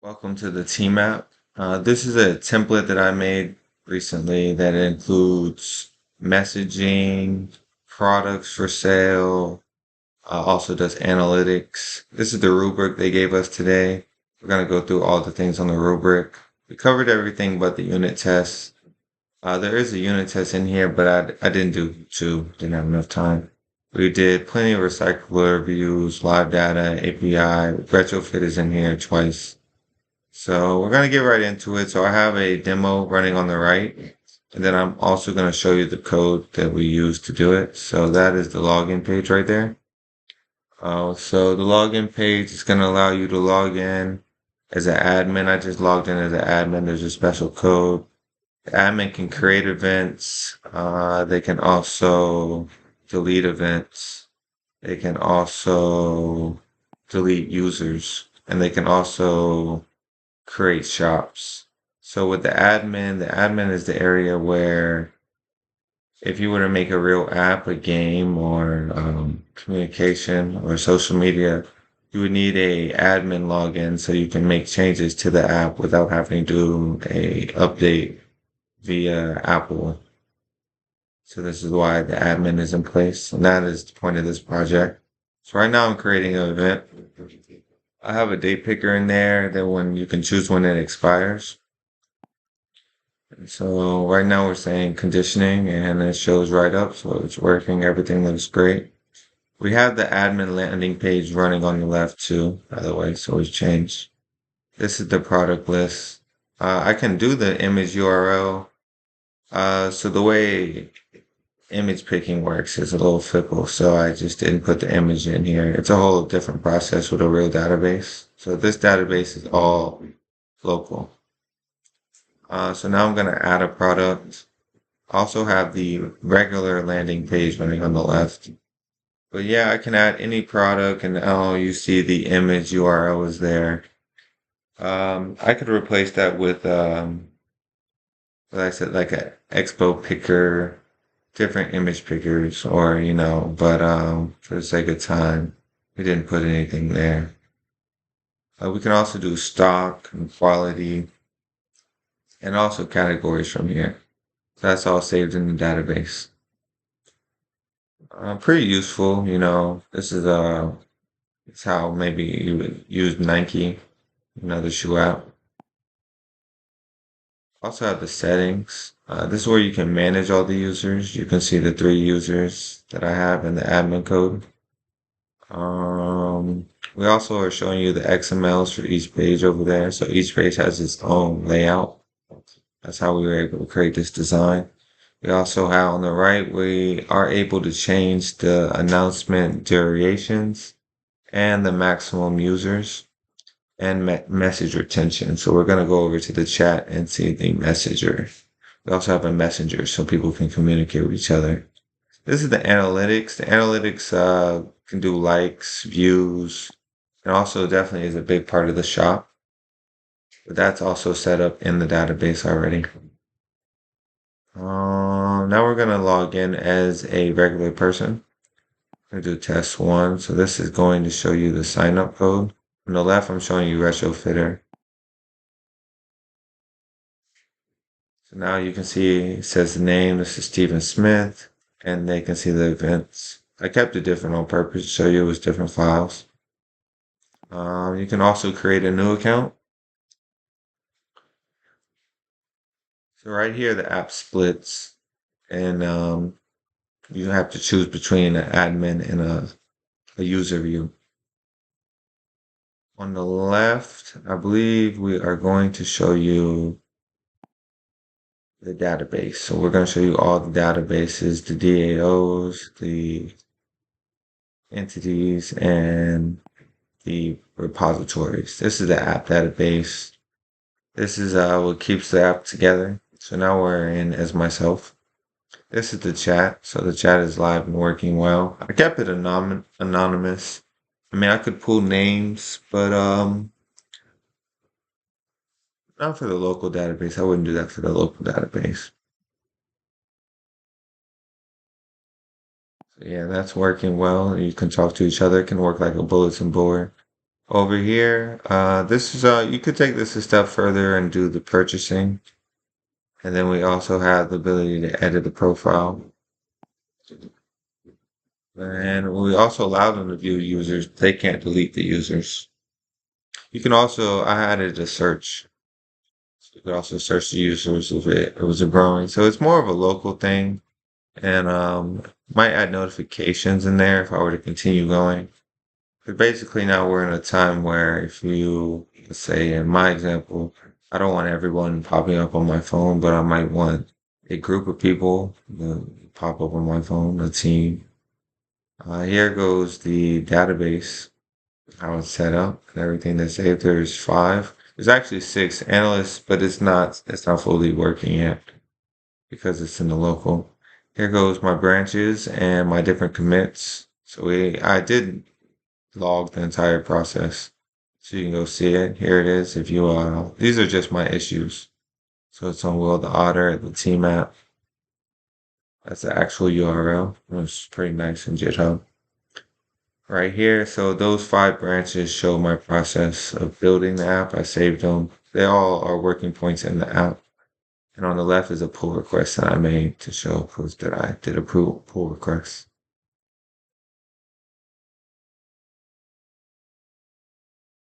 Welcome to the team app. This is a template that I made recently that includes messaging, products for sale, also does analytics. This is the rubric they gave us today. We're going to go through all the things on the rubric. We covered everything but the unit test. There is a unit test in here, but I didn't do two, didn't have enough time. We did plenty of recycler reviews, live data, API, retrofit is in here twice. So we're going to get right into it. So I have a demo running on the right, and then I'm also going to show you the code that we use to do it. So that is the login page right there. So the login page is going to allow you to log in as an admin. I just logged in as an admin. There's a special code. The admin can create events. They can also delete events. They can also delete users, and they can also create shops. So with the admin is the area where if you were to make a real app, a game, or communication or social media, you would need a admin login so you can make changes to the app without having to do a update via Apple. So this is why the admin is in place, and that is the point of this project. So right now I'm creating an event. I have a date picker in there that when you can choose when it expires. So right now we're saying conditioning and it shows right up. So it's working. Everything looks great. We have the admin landing page running on the left too, by the way. So we've changed. This is the product list. I can do the image URL. So the way image picking works is a little fickle. So I just didn't put the image in here. It's a whole different process with a real database. So this database is all local. So now I'm going to add a product. Also have the regular landing page running on the left. But yeah, I can add any product and oh, you see the image URL is there. I could replace that with, like I said, like a expo picker, different image pickers or, but, for the sake of time, we didn't put anything there. We can also do stock and quality and also categories from here. That's all saved in the database. Pretty useful, This is it's how maybe you would use Nike, the shoe app. Also have the settings. This is where you can manage all the users. You can see the 3 users that I have in the admin code. We also are showing you the XMLs for each page over there. So each page has its own layout. That's how we were able to create this design. We also have on the right, we are able to change the announcement durations and the maximum users and message retention. So we're going to go over to the chat and see the messenger. We also have a messenger so people can communicate with each other. This is the analytics. The analytics can do likes, views, and also definitely is a big part of the shop. But that's also set up in the database already. Now we're going to log in as a regular person. I'm going to do test 1. So this is going to show you the sign up code. On the left, I'm showing you retrofitter. So now you can see it says the name. This is Stephen Smith, and they can see the events. I kept it different on purpose to show you it was different files. You can also create a new account. So right here, the app splits, and you have to choose between an admin and a user view. On the left, I believe we are going to show you the database. So we're going to show you all the databases, the DAOs, the entities, and the repositories. This is the app database. This is what keeps the app together. So now we're in as myself. This is the chat. So the chat is live and working well. I kept it anonymous. I mean, I could pull names, but not for the local database. I wouldn't do that for the local database. So yeah, that's working well. You can talk to each other. It can work like a bulletin board. Over here, this is you could take this a step further and do the purchasing. And then we also have the ability to edit the profile. And we also allow them to view users. They can't delete the users. You can also, I added a search. So you could also search the users if it was a growing. So it's more of a local thing. And might add notifications in there if I were to continue going. But basically now we're in a time where if you, let's say in my example, I don't want everyone popping up on my phone, but I might want a group of people to pop up on my phone, a team. Here goes the database, how it's set up, and everything that's saved. There's five. There's actually six analysts, but it's not fully working yet because it's in the local. Here goes my branches and my different commits. I did log the entire process. So you can go see it. Here it is. If you these are just my issues. So it's on Will the Otter, the team app. That's the actual URL. It's pretty nice in GitHub. Right here. So those five branches show my process of building the app. I saved them. They all are working points in the app. And on the left is a pull request that I made to show proof that I did a pull request.